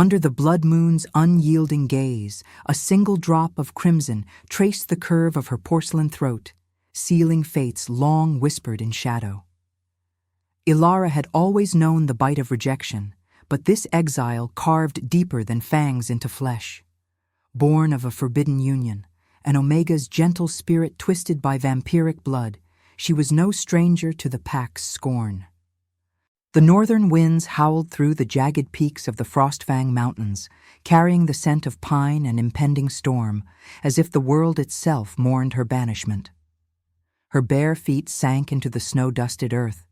Under the blood moon's unyielding gaze, a single drop of crimson traced the curve of her porcelain throat, sealing fates long whispered in shadow. Ilara had always known the bite of rejection, but this exile carved deeper than fangs into flesh. Born of a forbidden union, an Omega's gentle spirit twisted by vampiric blood, she was no stranger to the pack's scorn. The northern winds howled through the jagged peaks of the Frostfang Mountains, carrying the scent of pine and impending storm, as if the world itself mourned her banishment. Her bare feet sank into the snow-dusted earth,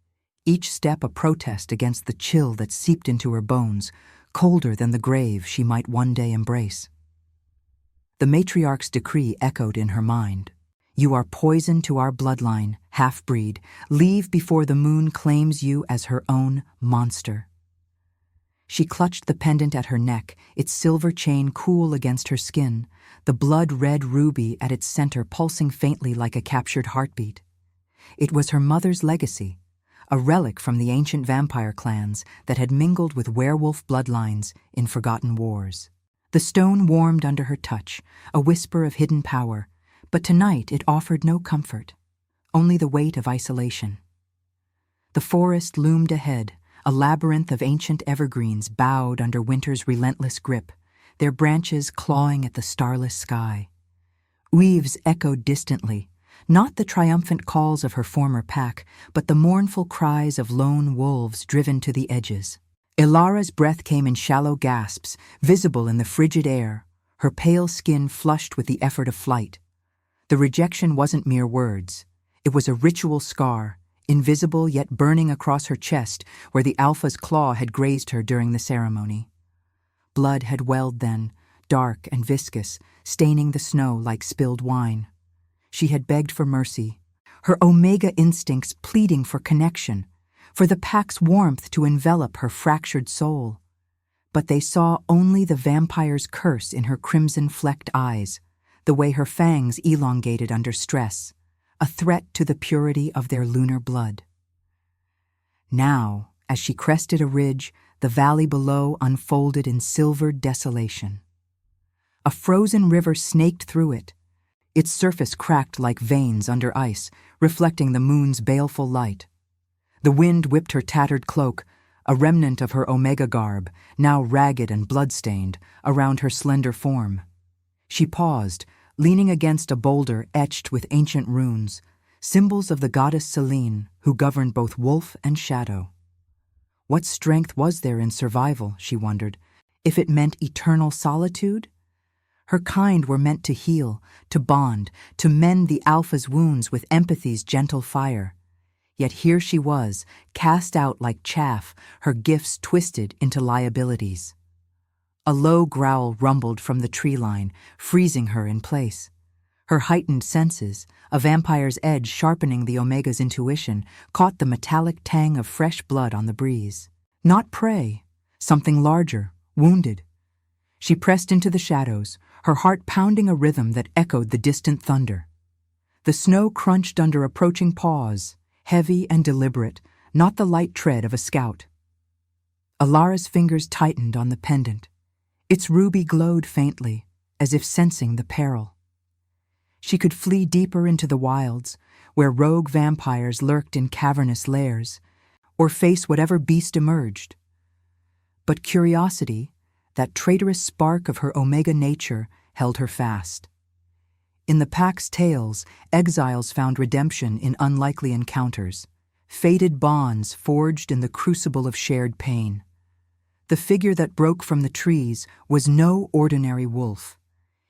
each step a protest against the chill that seeped into her bones, colder than the grave she might one day embrace. The matriarch's decree echoed in her mind. "You are poison to our bloodline, half-breed. Leave before the moon claims you as her own monster." She clutched the pendant at her neck, its silver chain cool against her skin, the blood-red ruby at its center pulsing faintly like a captured heartbeat. It was her mother's legacy, a relic from the ancient vampire clans that had mingled with werewolf bloodlines in forgotten wars. The stone warmed under her touch, a whisper of hidden power, but tonight it offered no comfort, only the weight of isolation. The forest loomed ahead, a labyrinth of ancient evergreens bowed under winter's relentless grip, their branches clawing at the starless sky. Weaves echoed distantly, not the triumphant calls of her former pack, but the mournful cries of lone wolves driven to the edges. Ilara's breath came in shallow gasps, visible in the frigid air, her pale skin flushed with the effort of flight. The rejection wasn't mere words. It was a ritual scar, invisible yet burning across her chest where the Alpha's claw had grazed her during the ceremony. Blood had welled then, dark and viscous, staining the snow like spilled wine. She had begged for mercy, her Omega instincts pleading for connection, for the pack's warmth to envelop her fractured soul. But they saw only the vampire's curse in her crimson-flecked eyes, the way her fangs elongated under stress, a threat to the purity of their lunar blood. Now, as she crested a ridge, the valley below unfolded in silvered desolation. A frozen river snaked through it, its surface cracked like veins under ice, reflecting the moon's baleful light. The wind whipped her tattered cloak, a remnant of her Omega garb, now ragged and blood-stained, around her slender form. She paused, leaning against a boulder etched with ancient runes, symbols of the goddess Selene, who governed both wolf and shadow. What strength was there in survival, she wondered, if it meant eternal solitude? Her kind were meant to heal, to bond, to mend the Alpha's wounds with empathy's gentle fire. Yet here she was, cast out like chaff, her gifts twisted into liabilities. A low growl rumbled from the tree line, freezing her in place. Her heightened senses, a vampire's edge sharpening the Omega's intuition, caught the metallic tang of fresh blood on the breeze. Not prey, something larger, wounded. She pressed into the shadows, her heart pounding a rhythm that echoed the distant thunder. The snow crunched under approaching paws, heavy and deliberate, not the light tread of a scout. Ilara's fingers tightened on the pendant. Its ruby glowed faintly, as if sensing the peril. She could flee deeper into the wilds, where rogue vampires lurked in cavernous lairs, or face whatever beast emerged. But curiosity, that traitorous spark of her Omega nature, held her fast. In the pack's tales, exiles found redemption in unlikely encounters, fated bonds forged in the crucible of shared pain. The figure that broke from the trees was no ordinary wolf.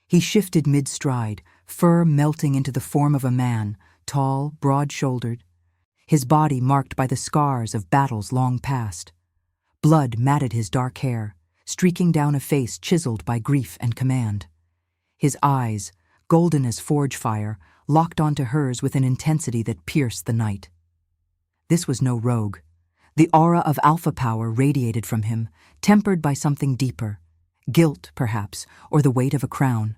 He shifted mid-stride, fur melting into the form of a man, tall, broad-shouldered, his body marked by the scars of battles long past. Blood matted his dark hair, streaking down a face chiseled by grief and command. His eyes, golden as forge fire, locked onto hers with an intensity that pierced the night. This was no rogue. The aura of alpha power radiated from him, tempered by something deeper, guilt, perhaps, or the weight of a crown.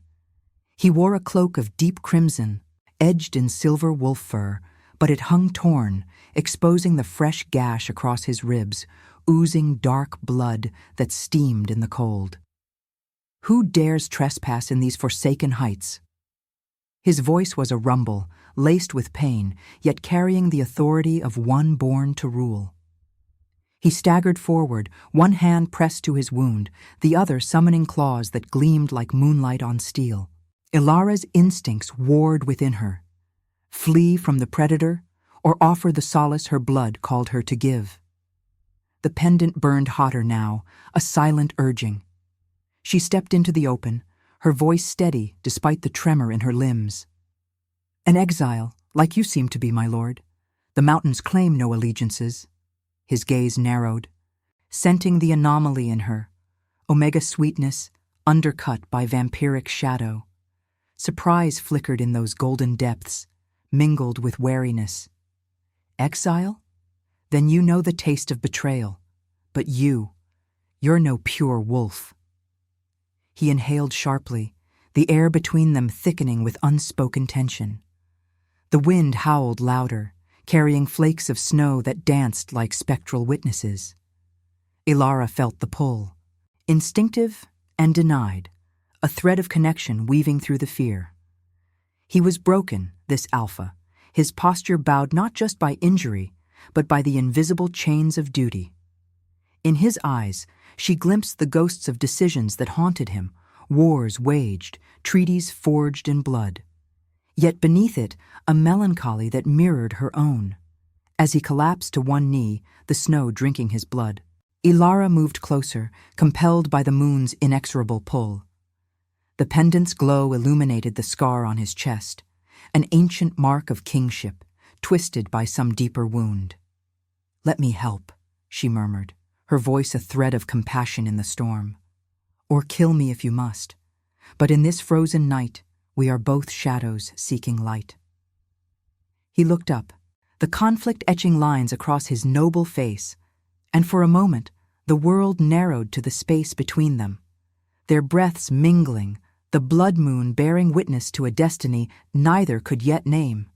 He wore a cloak of deep crimson, edged in silver wolf fur, but it hung torn, exposing the fresh gash across his ribs, oozing dark blood that steamed in the cold. "Who dares trespass in these forsaken heights?" His voice was a rumble, laced with pain, yet carrying the authority of one born to rule. He staggered forward, one hand pressed to his wound, the other summoning claws that gleamed like moonlight on steel. Ilara's instincts warred within her. Flee from the predator, or offer the solace her blood called her to give. The pendant burned hotter now, a silent urging. She stepped into the open, her voice steady despite the tremor in her limbs. "An exile, like you seem to be, my lord. The mountains claim no allegiances." His gaze narrowed, scenting the anomaly in her, omega sweetness undercut by vampiric shadow. Surprise flickered in those golden depths, mingled with wariness. "Exile? Then you know the taste of betrayal. But you're no pure wolf." He inhaled sharply, the air between them thickening with unspoken tension. The wind howled louder, carrying flakes of snow that danced like spectral witnesses. Ilara felt the pull, instinctive and denied, a thread of connection weaving through the fear. He was broken, this alpha, his posture bowed not just by injury, but by the invisible chains of duty. In his eyes, she glimpsed the ghosts of decisions that haunted him, wars waged, treaties forged in blood. Yet beneath it, a melancholy that mirrored her own. As he collapsed to one knee, the snow drinking his blood, Ilara moved closer, compelled by the moon's inexorable pull. The pendant's glow illuminated the scar on his chest, an ancient mark of kingship, twisted by some deeper wound. "Let me help," she murmured, her voice a thread of compassion in the storm. "Or kill me if you must. But in this frozen night, we are both shadows seeking light." He looked up, the conflict etching lines across his noble face, and for a moment the world narrowed to the space between them, their breaths mingling, the blood moon bearing witness to a destiny neither could yet name.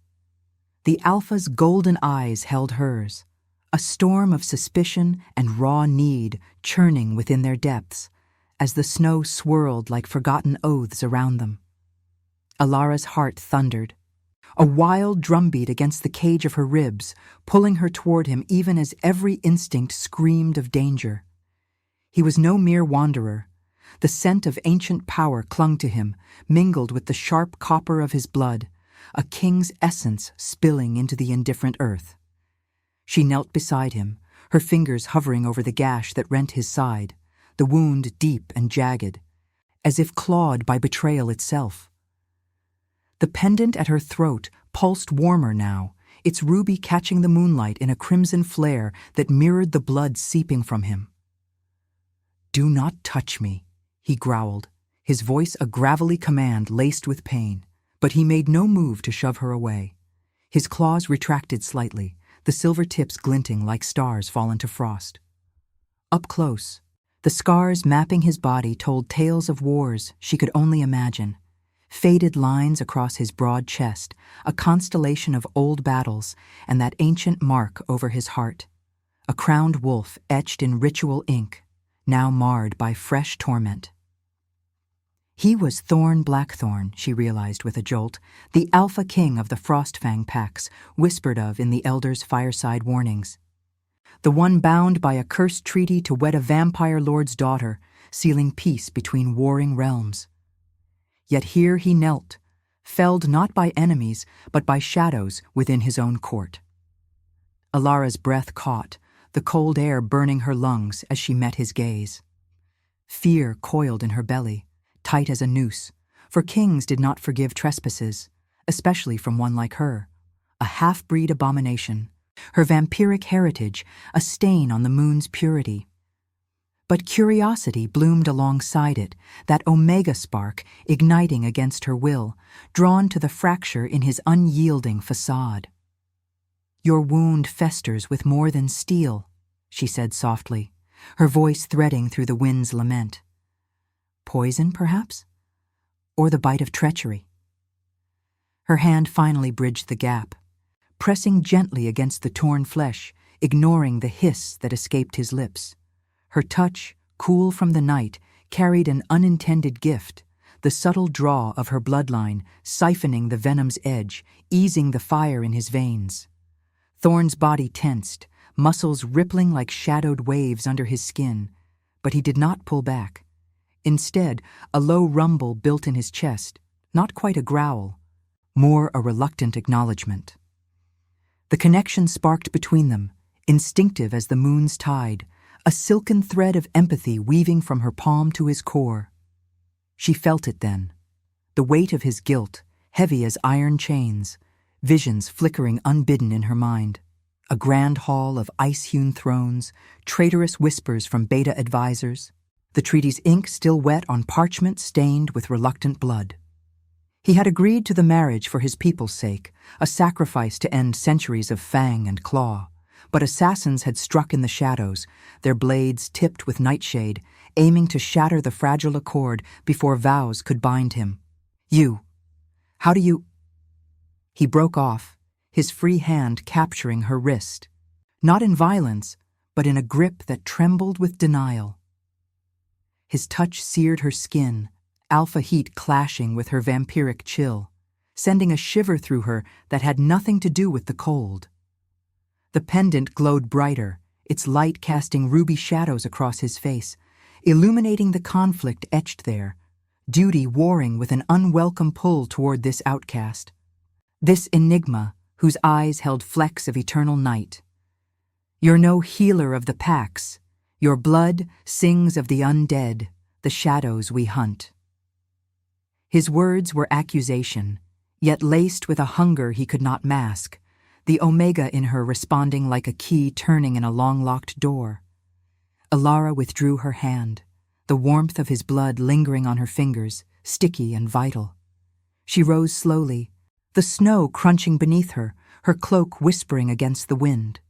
The alpha's golden eyes held hers, a storm of suspicion and raw need churning within their depths, as the snow swirled like forgotten oaths around them. Ilara's heart thundered, a wild drumbeat against the cage of her ribs, pulling her toward him even as every instinct screamed of danger. He was no mere wanderer. The scent of ancient power clung to him, mingled with the sharp copper of his blood, a king's essence spilling into the indifferent earth. She knelt beside him, her fingers hovering over the gash that rent his side, the wound deep and jagged, as if clawed by betrayal itself. The pendant at her throat pulsed warmer now, its ruby catching the moonlight in a crimson flare that mirrored the blood seeping from him. "Do not touch me," he growled, his voice a gravelly command laced with pain, but he made no move to shove her away. His claws retracted slightly, the silver tips glinting like stars fallen to frost. Up close, the scars mapping his body told tales of wars she could only imagine. Faded lines across his broad chest, a constellation of old battles, and that ancient mark over his heart, a crowned wolf etched in ritual ink, now marred by fresh torment. He was Thorn Blackthorn, she realized with a jolt, the alpha king of the Frostfang packs, whispered of in the elders' fireside warnings. The one bound by a cursed treaty to wed a vampire lord's daughter, sealing peace between warring realms. Yet here he knelt, felled not by enemies, but by shadows within his own court. Ilara's breath caught, the cold air burning her lungs as she met his gaze. Fear coiled in her belly, tight as a noose, for kings did not forgive trespasses, especially from one like her, a half-breed abomination, her vampiric heritage a stain on the moon's purity. But curiosity bloomed alongside it, that omega spark igniting against her will, drawn to the fracture in his unyielding facade. "Your wound festers with more than steel," she said softly, her voice threading through the wind's lament. "Poison, perhaps? Or the bite of treachery?" Her hand finally bridged the gap, pressing gently against the torn flesh, ignoring the hiss that escaped his lips. Her touch, cool from the night, carried an unintended gift, the subtle draw of her bloodline, siphoning the venom's edge, easing the fire in his veins. Thorn's body tensed, muscles rippling like shadowed waves under his skin, but he did not pull back. Instead, a low rumble built in his chest, not quite a growl, more a reluctant acknowledgement. The connection sparked between them, instinctive as the moon's tide, a silken thread of empathy weaving from her palm to his core. She felt it then, the weight of his guilt, heavy as iron chains, visions flickering unbidden in her mind. A grand hall of ice-hewn thrones, traitorous whispers from beta advisors, the treaty's ink still wet on parchment stained with reluctant blood. He had agreed to the marriage for his people's sake, a sacrifice to end centuries of fang and claw. But assassins had struck in the shadows, their blades tipped with nightshade, aiming to shatter the fragile accord before vows could bind him. How do you... He broke off, his free hand capturing her wrist, not in violence, but in a grip that trembled with denial. His touch seared her skin, alpha heat clashing with her vampiric chill, sending a shiver through her that had nothing to do with the cold. The pendant glowed brighter, its light casting ruby shadows across his face, illuminating the conflict etched there, duty warring with an unwelcome pull toward this outcast, this enigma whose eyes held flecks of eternal night. You're no healer of the packs. Your blood sings of the undead, the shadows we hunt. His words were accusation, yet laced with a hunger he could not mask, the omega in her responding like a key turning in a long-locked door. Ilara withdrew her hand, the warmth of his blood lingering on her fingers, sticky and vital. She rose slowly, the snow crunching beneath her, her cloak whispering against the wind.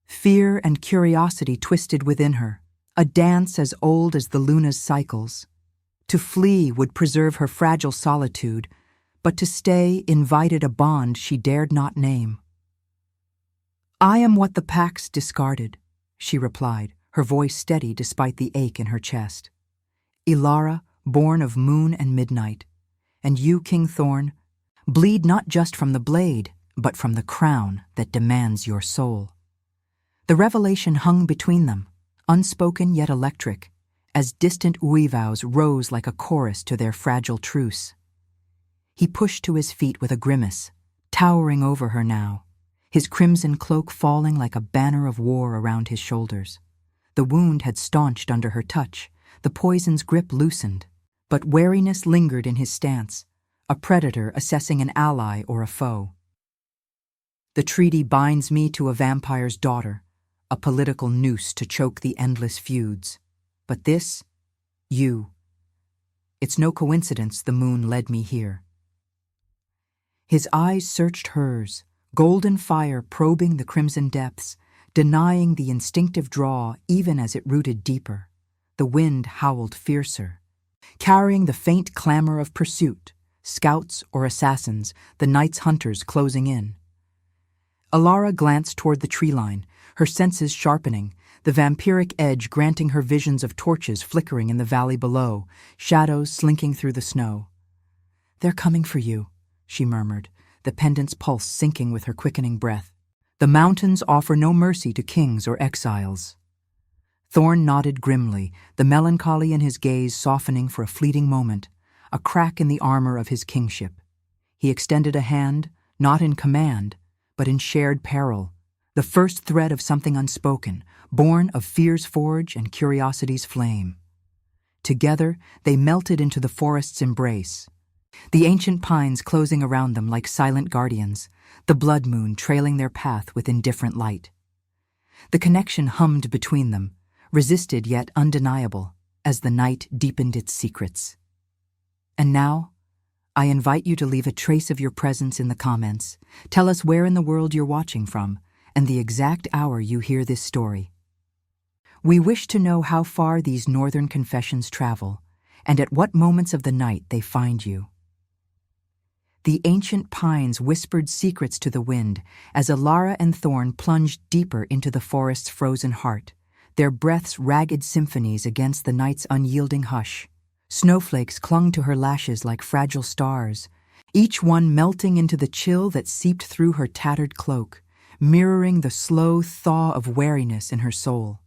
Fear and curiosity twisted within her, a dance as old as the luna's cycles. To flee would preserve her fragile solitude, but to stay invited a bond she dared not name. I am what the packs discarded, she replied, her voice steady despite the ache in her chest. Ilara, born of moon and midnight, and you, King Thorn, bleed not just from the blade, but from the crown that demands your soul. The revelation hung between them, unspoken yet electric, as distant vows rose like a chorus to their fragile truce. He pushed to his feet with a grimace, towering over her now, his crimson cloak falling like a banner of war around his shoulders. The wound had staunched under her touch, the poison's grip loosened, but wariness lingered in his stance, a predator assessing an ally or a foe. The treaty binds me to a vampire's daughter, a political noose to choke the endless feuds. But this, it's no coincidence the moon led me here. His eyes searched hers, golden fire probing the crimson depths, denying the instinctive draw even as it rooted deeper. The wind howled fiercer, carrying the faint clamor of pursuit, scouts or assassins, the night's hunters closing in. Ilara glanced toward the tree line, her senses sharpening, the vampiric edge granting her visions of torches flickering in the valley below, shadows slinking through the snow. They're coming for you, she murmured, the pendant's pulse sinking with her quickening breath. The mountains offer no mercy to kings or exiles. Thorn nodded grimly, the melancholy in his gaze softening for a fleeting moment, a crack in the armor of his kingship. He extended a hand, not in command, but in shared peril, the first thread of something unspoken, born of fear's forge and curiosity's flame. Together, they melted into the forest's embrace, the ancient pines closing around them like silent guardians, the blood moon trailing their path with indifferent light. The connection hummed between them, resisted yet undeniable, as the night deepened its secrets. And now, I invite you to leave a trace of your presence in the comments. Tell us where in the world you're watching from, and the exact hour you hear this story. We wish to know how far these northern confessions travel, and at what moments of the night they find you. The ancient pines whispered secrets to the wind as Alara and Thorn plunged deeper into the forest's frozen heart, their breaths ragged symphonies against the night's unyielding hush. Snowflakes clung to her lashes like fragile stars, each one melting into the chill that seeped through her tattered cloak, mirroring the slow thaw of weariness in her soul.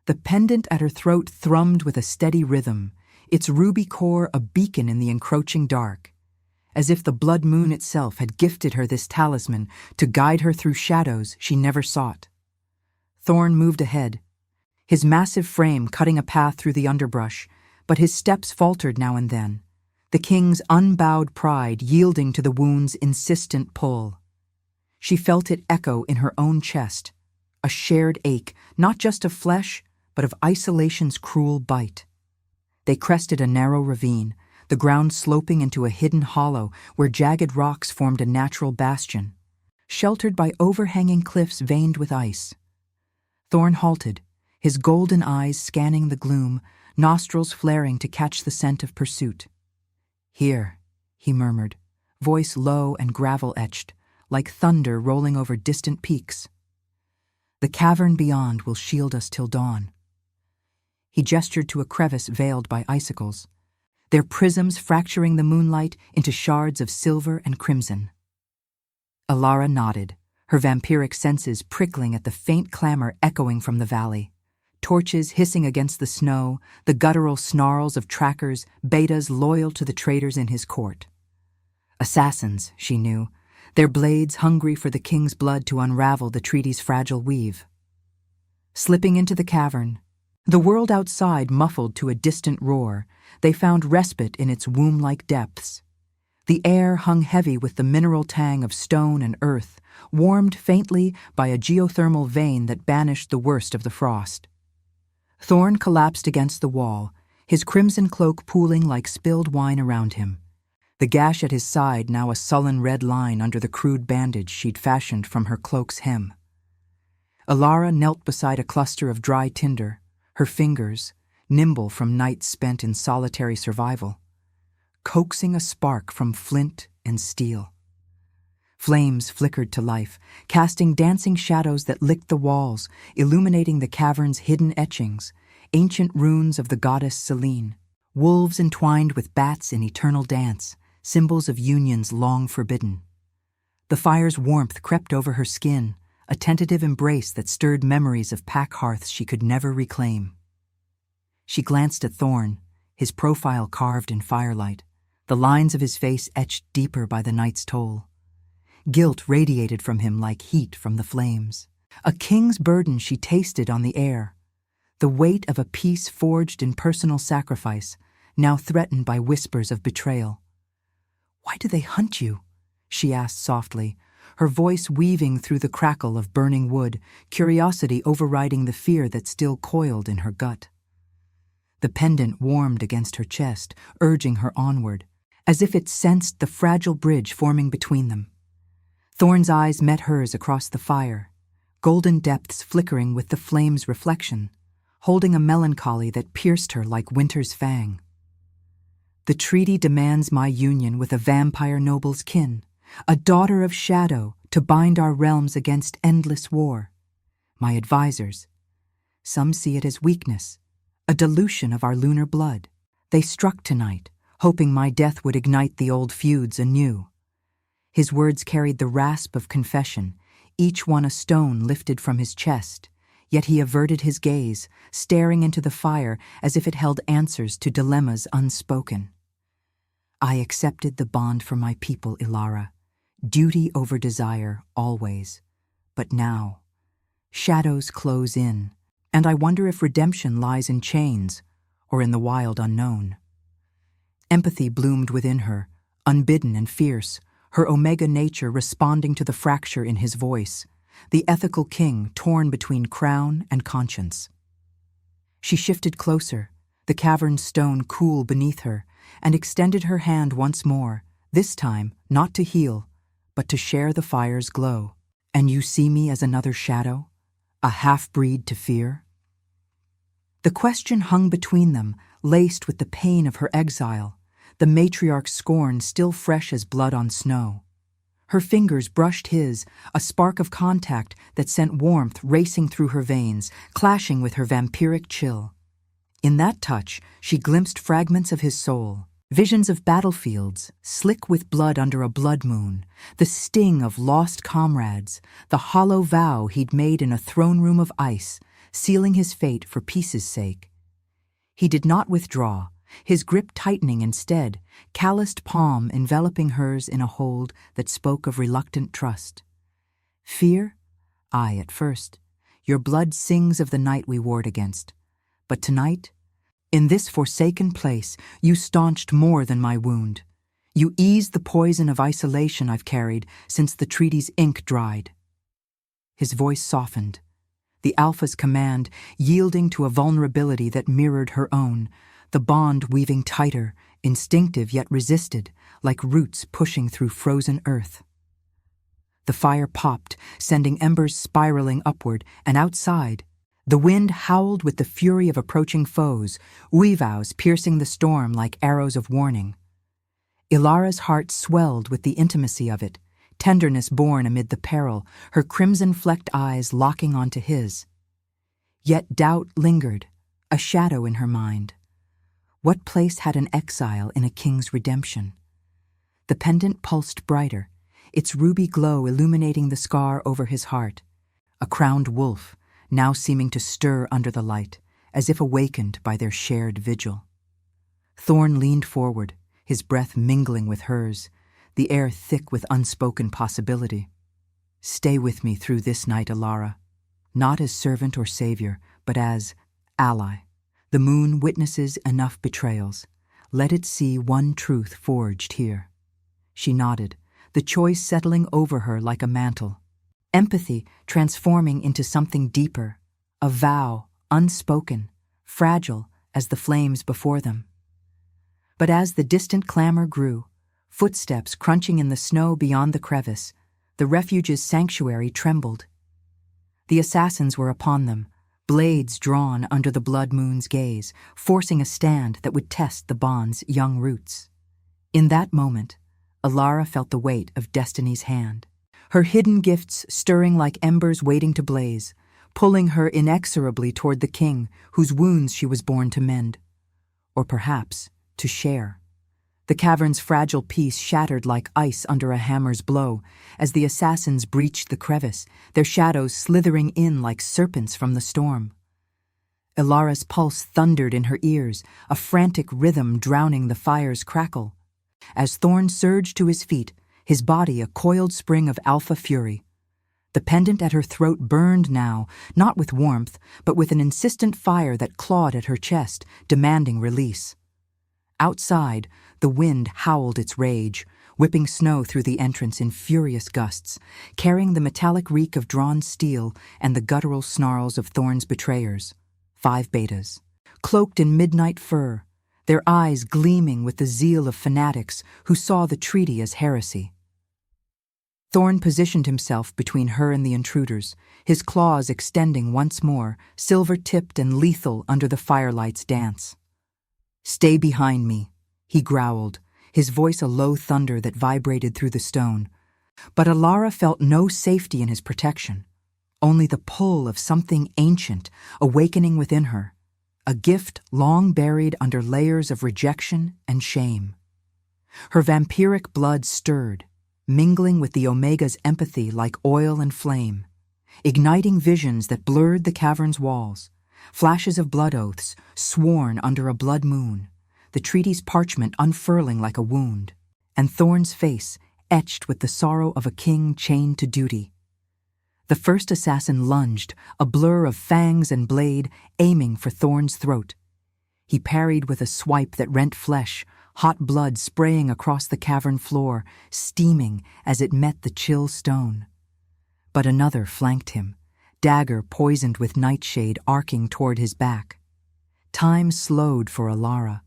The pendant at her throat thrummed with a steady rhythm, its ruby core a beacon in the encroaching dark, as if the blood moon itself had gifted her this talisman to guide her through shadows she never sought. Thorn moved ahead, his massive frame cutting a path through the underbrush, but his steps faltered now and then, the king's unbowed pride yielding to the wound's insistent pull. She felt it echo in her own chest, a shared ache, not just of flesh, but of isolation's cruel bite. They crested a narrow ravine, the ground sloping into a hidden hollow where jagged rocks formed a natural bastion, sheltered by overhanging cliffs veined with ice. Thorn halted, his golden eyes scanning the gloom, nostrils flaring to catch the scent of pursuit. "Here," he murmured, voice low and gravel-etched, like thunder rolling over distant peaks. "The cavern beyond will shield us till dawn." He gestured to a crevice veiled by icicles, their prisms fracturing the moonlight into shards of silver and crimson. Alara nodded, her vampiric senses prickling at the faint clamor echoing from the valley. Torches hissing against the snow, the guttural snarls of trackers, betas loyal to the traitors in his court. Assassins, she knew, their blades hungry for the king's blood to unravel the treaty's fragile weave. Slipping into the cavern, the world outside muffled to a distant roar, they found respite in its womb-like depths. The air hung heavy with the mineral tang of stone and earth, warmed faintly by a geothermal vein that banished the worst of the frost. Thorn collapsed against the wall, his crimson cloak pooling like spilled wine around him, the gash at his side now a sullen red line under the crude bandage she'd fashioned from her cloak's hem. Alara knelt beside a cluster of dry tinder, her fingers, nimble from nights spent in solitary survival, coaxing a spark from flint and steel. Flames flickered to life, casting dancing shadows that licked the walls, illuminating the cavern's hidden etchings, ancient runes of the goddess Selene, wolves entwined with bats in eternal dance, symbols of unions long forbidden. The fire's warmth crept over her skin, a tentative embrace that stirred memories of pack hearths she could never reclaim. She glanced at Thorn, his profile carved in firelight, the lines of his face etched deeper by the night's toll. Guilt radiated from him like heat from the flames. A king's burden she tasted on the air, the weight of a peace forged in personal sacrifice, now threatened by whispers of betrayal. "Why do they hunt you?" she asked softly, her voice weaving through the crackle of burning wood, curiosity overriding the fear that still coiled in her gut. The pendant warmed against her chest, urging her onward, as if it sensed the fragile bridge forming between them. Thorn's eyes met hers across the fire, golden depths flickering with the flame's reflection, holding a melancholy that pierced her like winter's fang. "The treaty demands my union with a vampire noble's kin, a daughter of shadow to bind our realms against endless war. My advisors, some see it as weakness, a dilution of our lunar blood. They struck tonight, hoping my death would ignite the old feuds anew." His words carried the rasp of confession, each one a stone lifted from his chest, yet he averted his gaze, staring into the fire as if it held answers to dilemmas unspoken. "I accepted the bond for my people, Ilara. Duty over desire, always. But now, shadows close in, and I wonder if redemption lies in chains or in the wild unknown." Empathy bloomed within her, unbidden and fierce, her omega nature responding to the fracture in his voice, the ethical king torn between crown and conscience. She shifted closer, the cavern's stone cool beneath her, and extended her hand once more, this time not to heal, but to share the fire's glow. "And you see me as another shadow? A half-breed to fear?" The question hung between them, laced with the pain of her exile, the matriarch's scorn still fresh as blood on snow. Her fingers brushed his, a spark of contact that sent warmth racing through her veins, clashing with her vampiric chill. In that touch, she glimpsed fragments of his soul, visions of battlefields, slick with blood under a blood moon, the sting of lost comrades, the hollow vow he'd made in a throne room of ice, sealing his fate for peace's sake. He did not withdraw, his grip tightening instead, calloused palm enveloping hers in a hold that spoke of reluctant trust. Fear? Aye, at first. Your blood sings of the night we warred against. But tonight, in this forsaken place, you staunched more than my wound. You eased the poison of isolation I've carried since the treaty's ink dried. His voice softened, the Alpha's command yielding to a vulnerability that mirrored her own, the bond weaving tighter, instinctive yet resisted, like roots pushing through frozen earth. The fire popped, sending embers spiraling upward, and outside, the wind howled with the fury of approaching foes, weavows piercing the storm like arrows of warning. Ilara's heart swelled with the intimacy of it, tenderness born amid the peril, her crimson-flecked eyes locking onto his. Yet doubt lingered, a shadow in her mind. What place had an exile in a king's redemption? The pendant pulsed brighter, its ruby glow illuminating the scar over his heart. A crowned wolf, now seeming to stir under the light, as if awakened by their shared vigil. Thorn leaned forward, his breath mingling with hers, the air thick with unspoken possibility. Stay with me through this night, Ilara, not as servant or savior, but as ally. The moon witnesses enough betrayals. Let it see one truth forged here. She nodded, the choice settling over her like a mantle. Empathy transforming into something deeper, a vow, unspoken, fragile as the flames before them. But as the distant clamor grew, footsteps crunching in the snow beyond the crevice, the refuge's sanctuary trembled. The assassins were upon them, blades drawn under the blood moon's gaze, forcing a stand that would test the bond's young roots. In that moment, Ilara felt the weight of destiny's hand, her hidden gifts stirring like embers waiting to blaze, pulling her inexorably toward the king whose wounds she was born to mend. Or perhaps, to share. The cavern's fragile peace shattered like ice under a hammer's blow as the assassins breached the crevice, their shadows slithering in like serpents from the storm. Ilara's pulse thundered in her ears, a frantic rhythm drowning the fire's crackle. As Thorn surged to his feet, his body a coiled spring of alpha fury. The pendant at her throat burned now, not with warmth, but with an insistent fire that clawed at her chest, demanding release. Outside, the wind howled its rage, whipping snow through the entrance in furious gusts, carrying the metallic reek of drawn steel and the guttural snarls of Thorn's betrayers, 5 betas, cloaked in midnight fur, their eyes gleaming with the zeal of fanatics who saw the treaty as heresy. Thorn positioned himself between her and the intruders, his claws extending once more, silver-tipped and lethal under the firelight's dance. "Stay behind me," he growled, his voice a low thunder that vibrated through the stone. But Ilara felt no safety in his protection, only the pull of something ancient awakening within her, a gift long buried under layers of rejection and shame. Her vampiric blood stirred, mingling with the Omega's empathy like oil and flame, igniting visions that blurred the cavern's walls, flashes of blood oaths sworn under a blood moon, the treaty's parchment unfurling like a wound, and Thorn's face etched with the sorrow of a king chained to duty. The first assassin lunged, a blur of fangs and blade, aiming for Thorn's throat. He parried with a swipe that rent flesh, hot blood spraying across the cavern floor, steaming as it met the chill stone. But another flanked him, dagger poisoned with nightshade arcing toward his back. Time slowed for Ilara.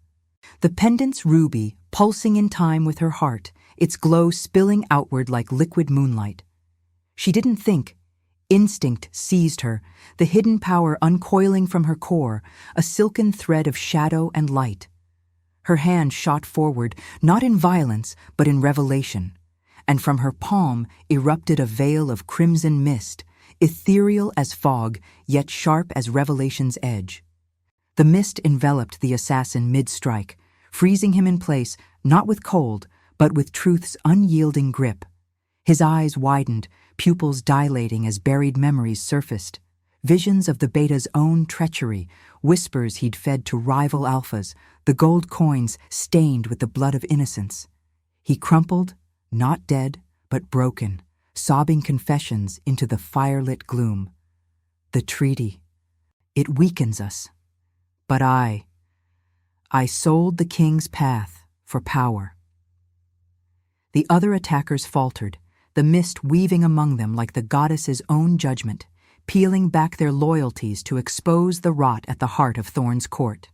The pendant's ruby pulsing in time with her heart, its glow spilling outward like liquid moonlight. She didn't think. Instinct seized her, the hidden power uncoiling from her core, a silken thread of shadow and light. Her hand shot forward, not in violence, but in revelation, and from her palm erupted a veil of crimson mist, ethereal as fog, yet sharp as revelation's edge. The mist enveloped the assassin mid-strike, freezing him in place, not with cold, but with truth's unyielding grip. His eyes widened, pupils dilating as buried memories surfaced. Visions of the beta's own treachery, whispers he'd fed to rival alphas, the gold coins stained with the blood of innocence. He crumpled, not dead, but broken, sobbing confessions into the firelit gloom. The treaty. It weakens us. But I sold the king's path for power. The other attackers faltered, the mist weaving among them like the goddess's own judgment, peeling back their loyalties to expose the rot at the heart of Thorn's court.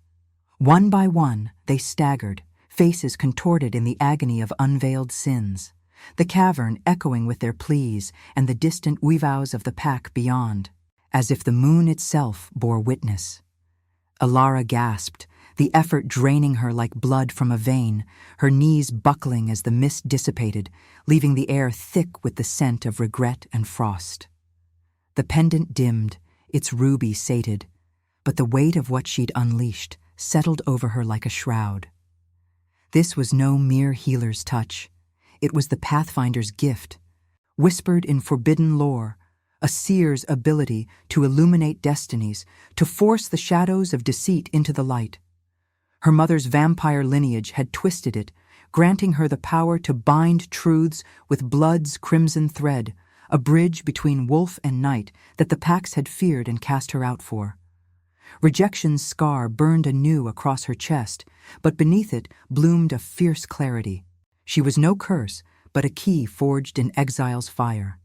One by one, they staggered, faces contorted in the agony of unveiled sins, the cavern echoing with their pleas and the distant weavows of the pack beyond, as if the moon itself bore witness. Ilara gasped, the effort draining her like blood from a vein, her knees buckling as the mist dissipated, leaving the air thick with the scent of regret and frost. The pendant dimmed, its ruby sated, but the weight of what she'd unleashed settled over her like a shroud. This was no mere healer's touch. It was the Pathfinder's gift, whispered in forbidden lore, a seer's ability to illuminate destinies, to force the shadows of deceit into the light. Her mother's vampire lineage had twisted it, granting her the power to bind truths with blood's crimson thread, a bridge between wolf and night that the packs had feared and cast her out for. Rejection's scar burned anew across her chest, but beneath it bloomed a fierce clarity. She was no curse, but a key forged in exile's fire.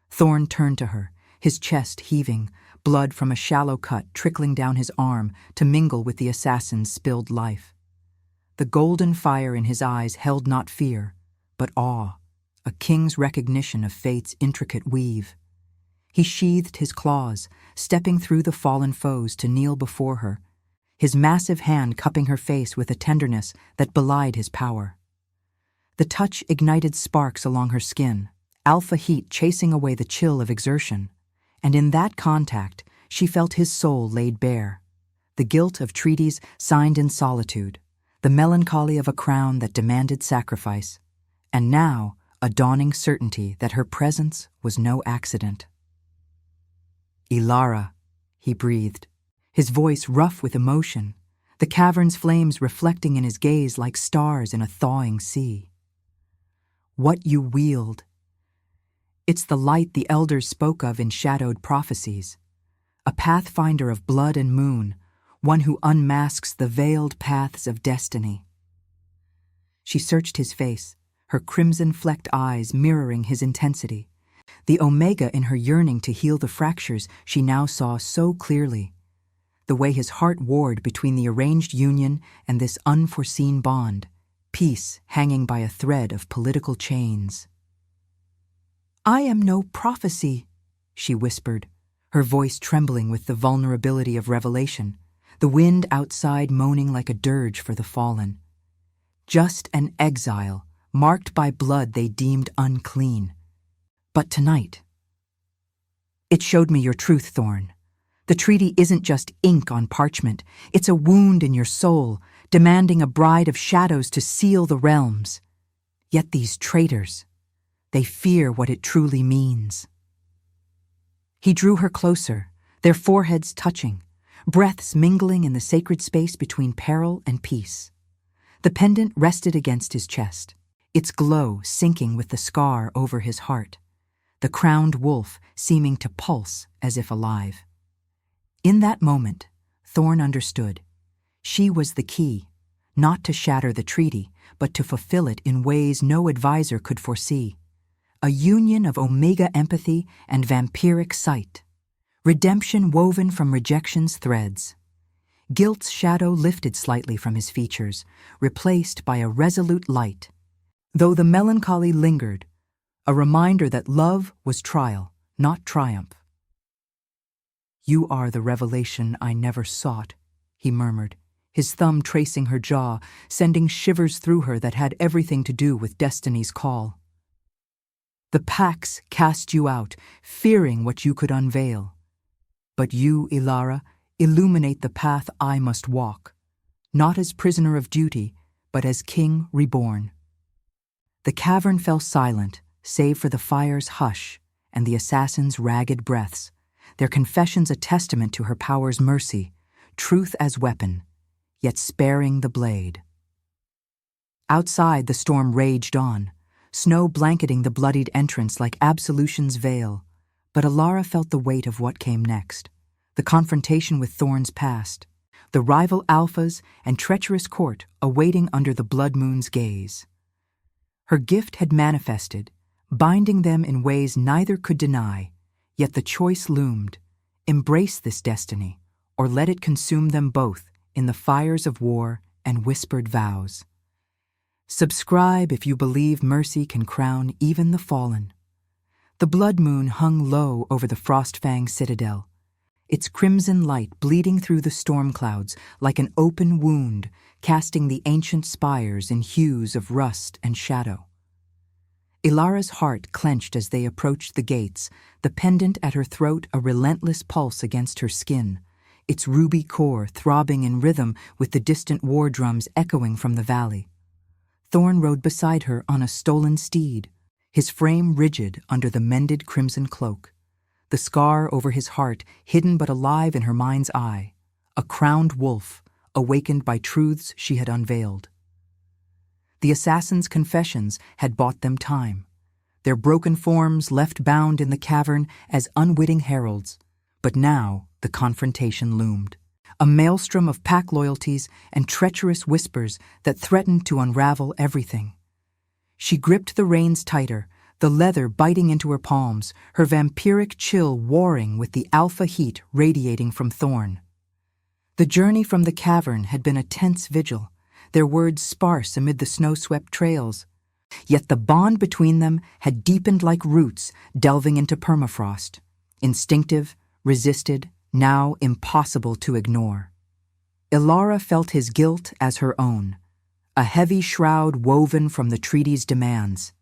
Thorn turned to her, his chest heaving, blood from a shallow cut trickling down his arm to mingle with the assassin's spilled life. The golden fire in his eyes held not fear, but awe, a king's recognition of fate's intricate weave. He sheathed his claws, stepping through the fallen foes to kneel before her, his massive hand cupping her face with a tenderness that belied his power. The touch ignited sparks along her skin, alpha heat chasing away the chill of exertion, and in that contact she felt his soul laid bare, the guilt of treaties signed in solitude, the melancholy of a crown that demanded sacrifice, and now a dawning certainty that her presence was no accident. "Ilara," he breathed, his voice rough with emotion, the cavern's flames reflecting in his gaze like stars in a thawing sea. "What you wield. It's the light the elders spoke of in shadowed prophecies, a pathfinder of blood and moon, one who unmasks the veiled paths of destiny." She searched his face, her crimson-flecked eyes mirroring his intensity, the omega in her yearning to heal the fractures she now saw so clearly, the way his heart warred between the arranged union and this unforeseen bond, peace hanging by a thread of political chains. "I am no prophecy," she whispered, her voice trembling with the vulnerability of revelation, the wind outside moaning like a dirge for the fallen. "Just an exile, marked by blood they deemed unclean. But tonight, it showed me your truth, Thorn. The treaty isn't just ink on parchment, it's a wound in your soul, demanding a bride of shadows to seal the realms. Yet these traitors, they fear what it truly means." He drew her closer, their foreheads touching, breaths mingling in the sacred space between peril and peace. The pendant rested against his chest, its glow sinking with the scar over his heart, the crowned wolf seeming to pulse as if alive. In that moment, Thorn understood. She was the key, not to shatter the treaty, but to fulfill it in ways no advisor could foresee. A union of omega empathy and vampiric sight. Redemption woven from rejection's threads. Guilt's shadow lifted slightly from his features, replaced by a resolute light. Though the melancholy lingered, a reminder that love was trial, not triumph. "You are the revelation I never sought," he murmured, his thumb tracing her jaw, sending shivers through her that had everything to do with destiny's call. The Pax cast you out, fearing what you could unveil. But you, Ilara, illuminate the path I must walk, not as prisoner of duty, but as king reborn. The cavern fell silent, save for the fire's hush and the assassin's ragged breaths, their confessions a testament to her power's mercy, truth as weapon, yet sparing the blade. Outside, the storm raged on, snow blanketing the bloodied entrance like absolution's veil, but Ilara felt the weight of what came next. The confrontation with Thorn's past, the rival alphas and treacherous court awaiting under the blood moon's gaze. Her gift had manifested, binding them in ways neither could deny, yet the choice loomed: embrace this destiny, or let it consume them both in the fires of war and whispered vows. Subscribe if you believe mercy can crown even the fallen. The blood moon hung low over the Frostfang citadel, its crimson light bleeding through the storm clouds like an open wound, casting the ancient spires in hues of rust and shadow. Ilara's heart clenched as they approached the gates, the pendant at her throat a relentless pulse against her skin, its ruby core throbbing in rhythm with the distant war drums echoing from the valley. Thorn rode beside her on a stolen steed, his frame rigid under the mended crimson cloak, the scar over his heart hidden but alive in her mind's eye, a crowned wolf awakened by truths she had unveiled. The assassin's confessions had bought them time, their broken forms left bound in the cavern as unwitting heralds, but now the confrontation loomed, a maelstrom of pack loyalties and treacherous whispers that threatened to unravel everything. She gripped the reins tighter, the leather biting into her palms, her vampiric chill warring with the alpha heat radiating from Thorn. The journey from the cavern had been a tense vigil, their words sparse amid the snow-swept trails. Yet the bond between them had deepened like roots delving into permafrost, instinctive, resisted, now impossible to ignore. Ilara felt his guilt as her own, a heavy shroud woven from the treaty's demands,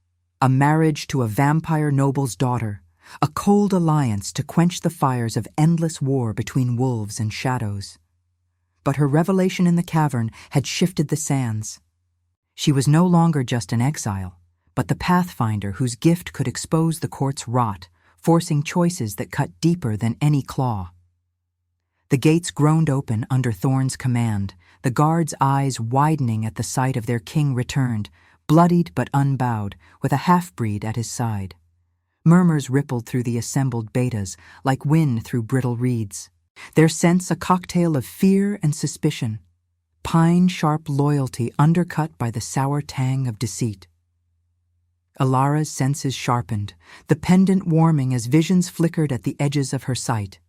a marriage to a vampire noble's daughter, a cold alliance to quench the fires of endless war between wolves and shadows. But her revelation in the cavern had shifted the sands. She was no longer just an exile, but the pathfinder whose gift could expose the court's rot, forcing choices that cut deeper than any claw. The gates groaned open under Thorn's command, the guards' eyes widening at the sight of their king returned, bloodied but unbowed, with a half-breed at his side. Murmurs rippled through the assembled betas like wind through brittle reeds, their sense a cocktail of fear and suspicion, pine-sharp loyalty undercut by the sour tang of deceit. Ilara's senses sharpened, the pendant warming as visions flickered at the edges of her sight.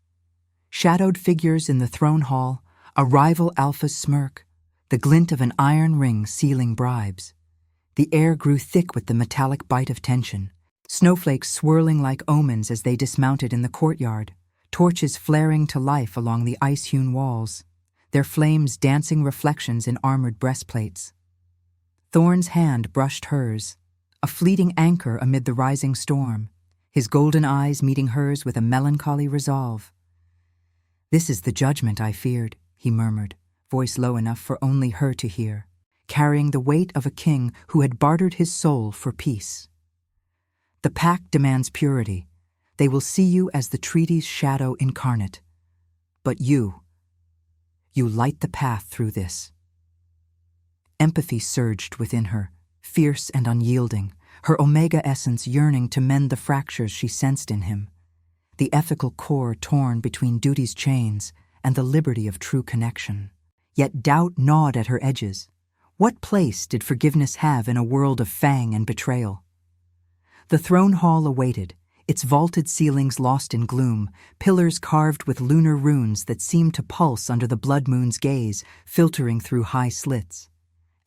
Shadowed figures in the throne hall, a rival alpha's smirk, the glint of an iron ring sealing bribes. The air grew thick with the metallic bite of tension, snowflakes swirling like omens as they dismounted in the courtyard, torches flaring to life along the ice-hewn walls, their flames dancing reflections in armored breastplates. Thorn's hand brushed hers, a fleeting anchor amid the rising storm, his golden eyes meeting hers with a melancholy resolve. "This is the judgment I feared," he murmured, voice low enough for only her to hear, carrying the weight of a king who had bartered his soul for peace. "The pact demands purity. They will see you as the treaty's shadow incarnate. But you light the path through this." Empathy surged within her, fierce and unyielding, her omega essence yearning to mend the fractures she sensed in him, the ethical core torn between duty's chains and the liberty of true connection. Yet doubt gnawed at her edges. What place did forgiveness have in a world of fang and betrayal? The throne hall awaited, its vaulted ceilings lost in gloom, pillars carved with lunar runes that seemed to pulse under the blood moon's gaze, filtering through high slits.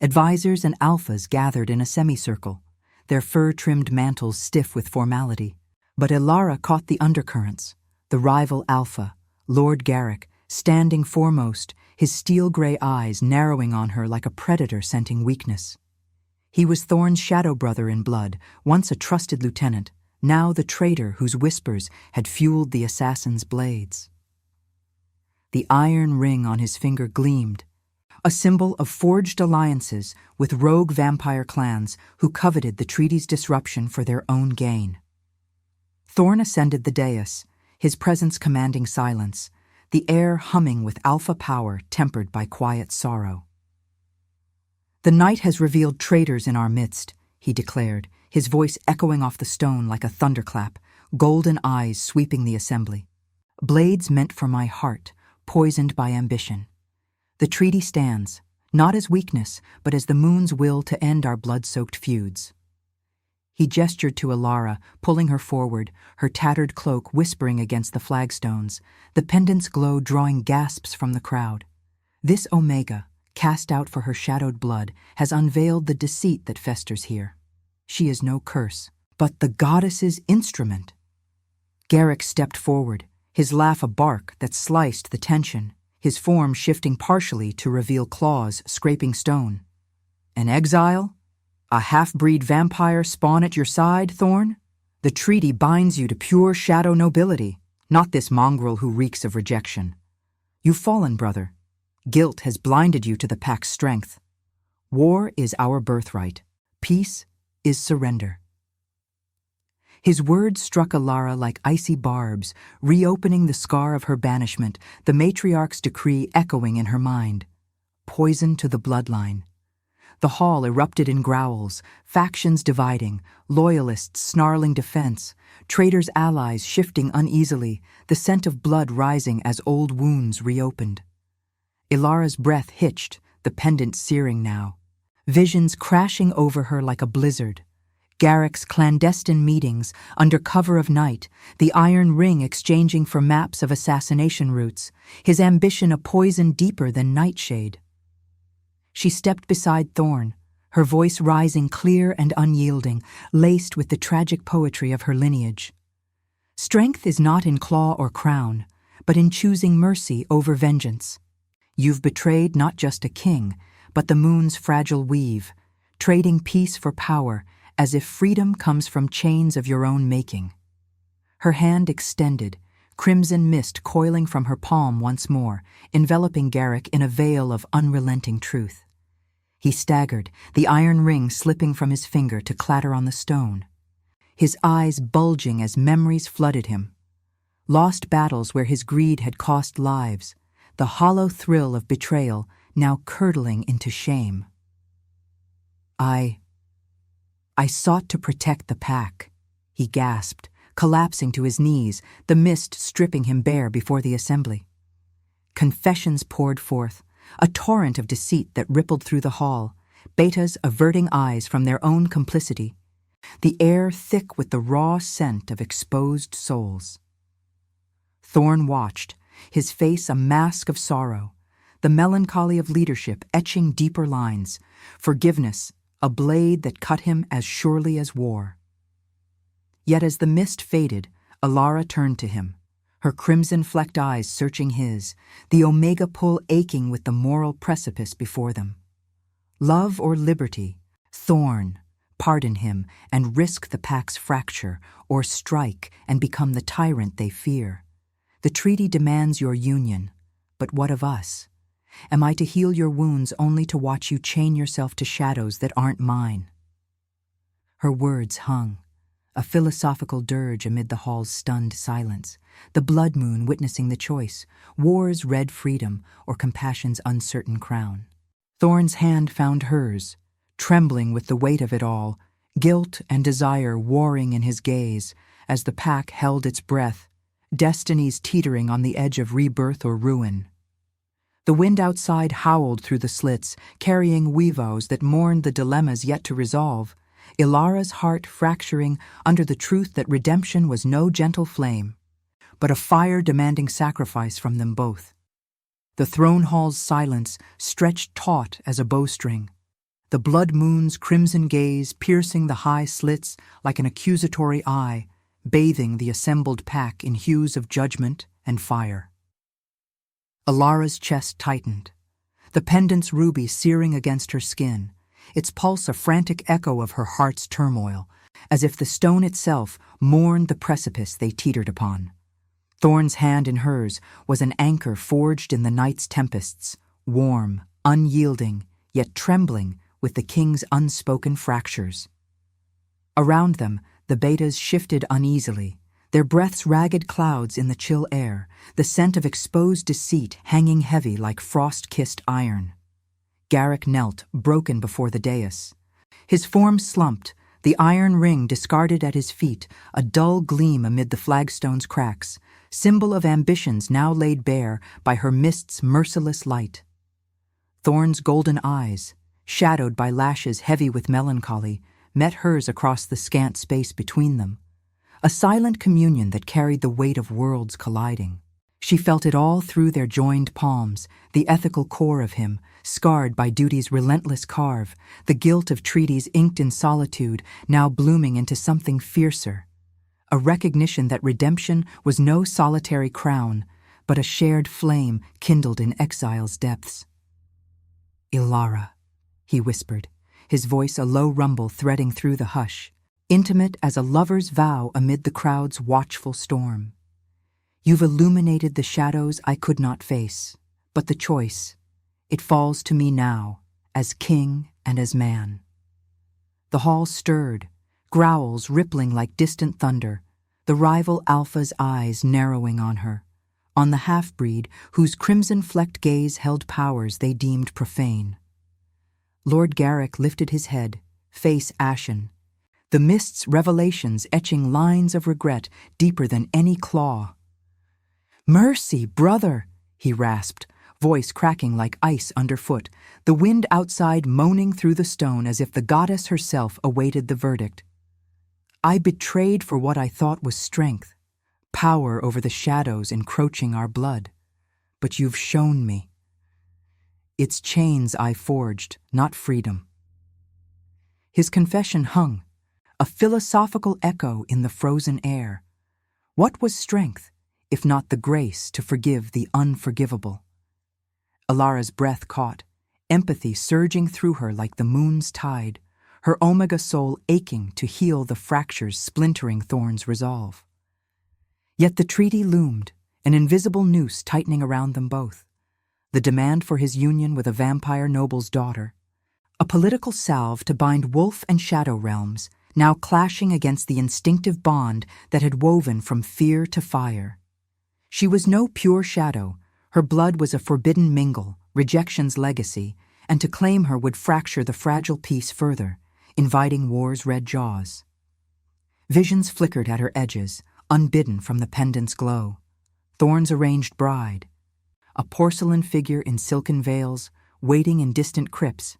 Advisors and alphas gathered in a semicircle, their fur-trimmed mantles stiff with formality. But Ilara caught the undercurrents, the rival alpha, Lord Garrick, standing foremost, his steel-gray eyes narrowing on her like a predator scenting weakness. He was Thorn's shadow brother in blood, once a trusted lieutenant, now the traitor whose whispers had fueled the assassin's blades. The iron ring on his finger gleamed, a symbol of forged alliances with rogue vampire clans who coveted the treaty's disruption for their own gain. Thorn ascended the dais, his presence commanding silence, the air humming with alpha power tempered by quiet sorrow. "The night has revealed traitors in our midst," he declared, his voice echoing off the stone like a thunderclap, golden eyes sweeping the assembly. "Blades meant for my heart, poisoned by ambition. The treaty stands, not as weakness, but as the moon's will to end our blood-soaked feuds." He gestured to Ilara, pulling her forward, her tattered cloak whispering against the flagstones, the pendant's glow drawing gasps from the crowd. This Omega, cast out for her shadowed blood, has unveiled the deceit that festers here. She is no curse, but the goddess's instrument. Garrick stepped forward, his laugh a bark that sliced the tension, his form shifting partially to reveal claws scraping stone. "An exile? A half-breed vampire spawn at your side, Thorn? The treaty binds you to pure shadow nobility, not this mongrel who reeks of rejection. You've fallen, brother. Guilt has blinded you to the pack's strength. War is our birthright. Peace is surrender." His words struck Ilara like icy barbs, reopening the scar of her banishment, the matriarch's decree echoing in her mind. Poison to the bloodline. The hall erupted in growls, factions dividing, loyalists snarling defense, traitors' allies shifting uneasily, the scent of blood rising as old wounds reopened. Ilara's breath hitched, the pendant searing now. Visions crashing over her like a blizzard. Garrick's clandestine meetings, under cover of night, the iron ring exchanging for maps of assassination routes, his ambition a poison deeper than nightshade. She stepped beside Thorn, her voice rising clear and unyielding, laced with the tragic poetry of her lineage. "Strength is not in claw or crown, but in choosing mercy over vengeance. You've betrayed not just a king, but the moon's fragile weave, trading peace for power, as if freedom comes from chains of your own making." Her hand extended, crimson mist coiling from her palm once more, enveloping Garrick in a veil of unrelenting truth. He staggered, the iron ring slipping from his finger to clatter on the stone. His eyes bulging as memories flooded him. Lost battles where his greed had cost lives, the hollow thrill of betrayal now curdling into shame. I sought to protect the pack," he gasped, collapsing to his knees, the mist stripping him bare before the assembly. Confessions poured forth, a torrent of deceit that rippled through the hall, betas averting eyes from their own complicity, the air thick with the raw scent of exposed souls. Thorn watched, his face a mask of sorrow, the melancholy of leadership etching deeper lines, forgiveness, a blade that cut him as surely as war. Yet as the mist faded, Ilara turned to him, her crimson-flecked eyes searching his, the Omega pull aching with the moral precipice before them. Love or liberty, Thorn, pardon him and risk the pack's fracture, or strike and become the tyrant they fear. The treaty demands your union, but what of us? Am I to heal your wounds only to watch you chain yourself to shadows that aren't mine? Her words hung, a philosophical dirge amid the hall's stunned silence, the blood moon witnessing the choice, war's red freedom or compassion's uncertain crown. Thorn's hand found hers, trembling with the weight of it all, guilt and desire warring in his gaze as the pack held its breath, destinies teetering on the edge of rebirth or ruin. The wind outside howled through the slits, carrying weavos that mourned the dilemmas yet to resolve, Ilara's heart fracturing under the truth that redemption was no gentle flame, but a fire demanding sacrifice from them both. The throne hall's silence stretched taut as a bowstring, the blood moon's crimson gaze piercing the high slits like an accusatory eye, bathing the assembled pack in hues of judgment and fire. Alara's chest tightened, the pendant's ruby searing against her skin, its pulse a frantic echo of her heart's turmoil, as if the stone itself mourned the precipice they teetered upon. Thorn's hand in hers was an anchor forged in the night's tempests, warm, unyielding, yet trembling with the king's unspoken fractures. Around them, the betas shifted uneasily, their breaths ragged clouds in the chill air, the scent of exposed deceit hanging heavy like frost-kissed iron. Garrick knelt, broken before the dais. His form slumped, the iron ring discarded at his feet, a dull gleam amid the flagstone's cracks, symbol of ambitions now laid bare by her mist's merciless light. Thorn's golden eyes, shadowed by lashes heavy with melancholy, met hers across the scant space between them, a silent communion that carried the weight of worlds colliding. She felt it all through their joined palms, the ethical core of him, scarred by duty's relentless carve, the guilt of treaties inked in solitude, now blooming into something fiercer. A recognition that redemption was no solitary crown, but a shared flame kindled in exile's depths. "Ilara," he whispered, his voice a low rumble threading through the hush, intimate as a lover's vow amid the crowd's watchful storm. "You've illuminated the shadows I could not face, but the choice, it falls to me now, as king and as man." The hall stirred, growls rippling like distant thunder, the rival alpha's eyes narrowing on her, on the half-breed whose crimson-flecked gaze held powers they deemed profane. Lord Garrick lifted his head, face ashen, the mist's revelations etching lines of regret deeper than any claw. "Mercy, brother," he rasped, voice cracking like ice underfoot, the wind outside moaning through the stone as if the goddess herself awaited the verdict. "I betrayed for what I thought was strength, power over the shadows encroaching our blood. But you've shown me. It's chains I forged, not freedom." His confession hung, a philosophical echo in the frozen air. What was strength, if not the grace to forgive the unforgivable? Alara's breath caught, empathy surging through her like the moon's tide, her omega soul aching to heal the fractures splintering Thorn's resolve. Yet the treaty loomed, an invisible noose tightening around them both. The demand for his union with a vampire noble's daughter, a political salve to bind wolf and shadow realms, now clashing against the instinctive bond that had woven from fear to fire. She was no pure shadow, her blood was a forbidden mingle, rejection's legacy, and to claim her would fracture the fragile peace further, inviting war's red jaws. Visions flickered at her edges, unbidden from the pendant's glow. Thorn's arranged bride, a porcelain figure in silken veils, waiting in distant crypts,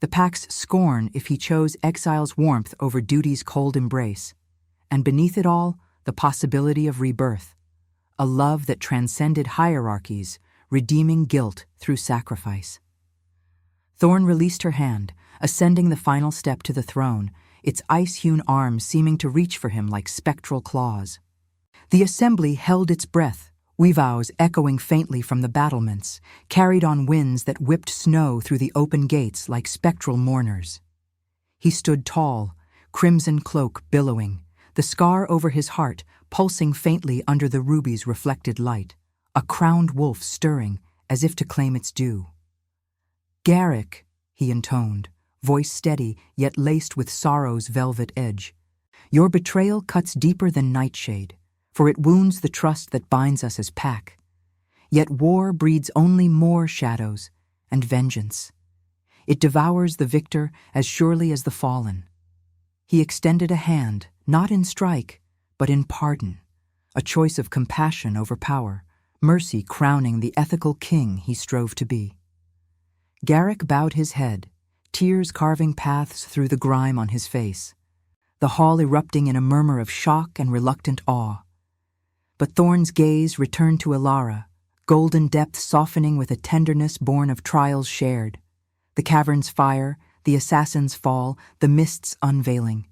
the pack's scorn if he chose exile's warmth over duty's cold embrace, and beneath it all, the possibility of rebirth, a love that transcended hierarchies, redeeming guilt through sacrifice. Thorn released her hand, ascending the final step to the throne, its ice-hewn arms seeming to reach for him like spectral claws. The assembly held its breath, weavows echoing faintly from the battlements, carried on winds that whipped snow through the open gates like spectral mourners. He stood tall, crimson cloak billowing, the scar over his heart pulsing faintly under the ruby's reflected light, a crowned wolf stirring as if to claim its due. "Garrick," he intoned, voice steady yet laced with sorrow's velvet edge, "your betrayal cuts deeper than nightshade, for it wounds the trust that binds us as pack. Yet war breeds only more shadows and vengeance. It devours the victor as surely as the fallen." He extended a hand, not in strike, but in pardon, a choice of compassion over power, mercy crowning the ethical king he strove to be. Garrick bowed his head, tears carving paths through the grime on his face, the hall erupting in a murmur of shock and reluctant awe. But Thorn's gaze returned to Ilara, golden depths softening with a tenderness born of trials shared, the cavern's fire, the assassin's fall, the mist's unveiling.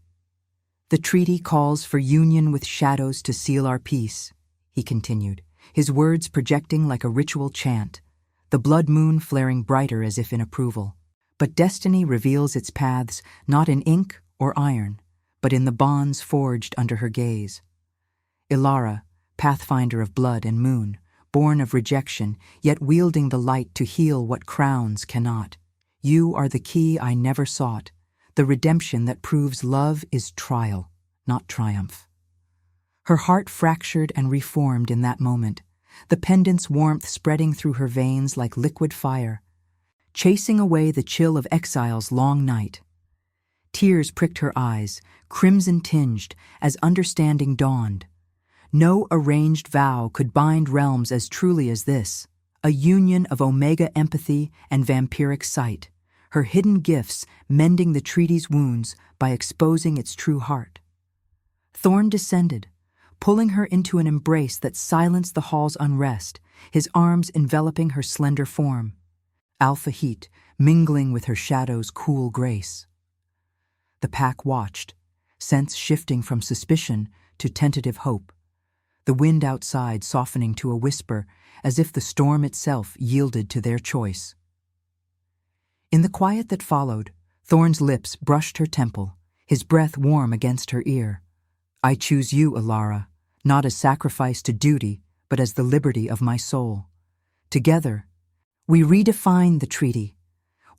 "The treaty calls for union with shadows to seal our peace," he continued, his words projecting like a ritual chant, the blood moon flaring brighter as if in approval. But destiny reveals its paths not in ink or iron, but in the bonds forged under her gaze. Ilara, pathfinder of blood and moon, born of rejection, yet wielding the light to heal what crowns cannot. You are the key I never sought, the redemption that proves love is trial, not triumph. Her heart fractured and reformed in that moment, the pendant's warmth spreading through her veins like liquid fire, chasing away the chill of exile's long night. Tears pricked her eyes, crimson-tinged, as understanding dawned. No arranged vow could bind realms as truly as this, a union of omega empathy and vampiric sight, her hidden gifts mending the treaty's wounds by exposing its true heart. Thorn descended, pulling her into an embrace that silenced the hall's unrest, his arms enveloping her slender form, alpha heat mingling with her shadow's cool grace. The pack watched, sense shifting from suspicion to tentative hope, the wind outside softening to a whisper as if the storm itself yielded to their choice. In the quiet that followed, Thorn's lips brushed her temple, his breath warm against her ear. I choose you, Ilara, not as sacrifice to duty, but as the liberty of my soul. Together, we redefine the treaty.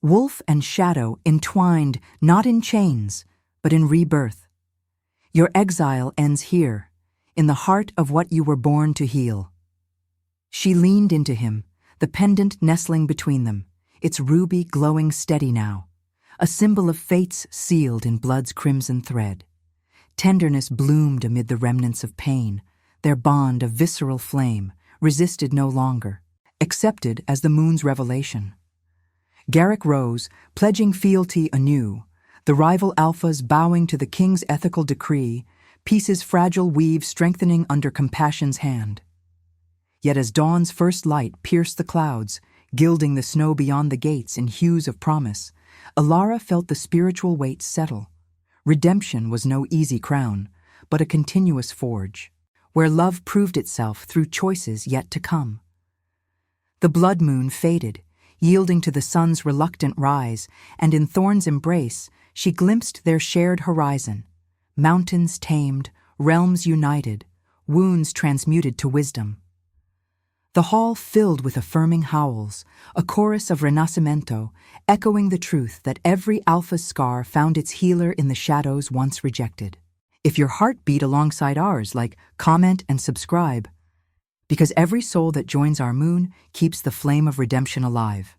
Wolf and shadow entwined not in chains, but in rebirth. Your exile ends here, in the heart of what you were born to heal. She leaned into him, the pendant nestling between them, its ruby glowing steady now, a symbol of fates sealed in blood's crimson thread. Tenderness bloomed amid the remnants of pain, their bond of visceral flame, resisted no longer, accepted as the moon's revelation. Garrick rose, pledging fealty anew, the rival alphas bowing to the king's ethical decree, Peace's fragile weave strengthening under compassion's hand. Yet as dawn's first light pierced the clouds, gilding the snow beyond the gates in hues of promise, Ilara felt the spiritual weight settle. Redemption was no easy crown, but a continuous forge, where love proved itself through choices yet to come. The blood moon faded, yielding to the sun's reluctant rise, and in Thorn's embrace she glimpsed their shared horizon, mountains tamed, realms united, wounds transmuted to wisdom. The hall filled with affirming howls, a chorus of Renacimento, echoing the truth that every alpha's scar found its healer in the shadows once rejected. If your heart beat alongside ours, comment and subscribe, because every soul that joins our moon keeps the flame of redemption alive.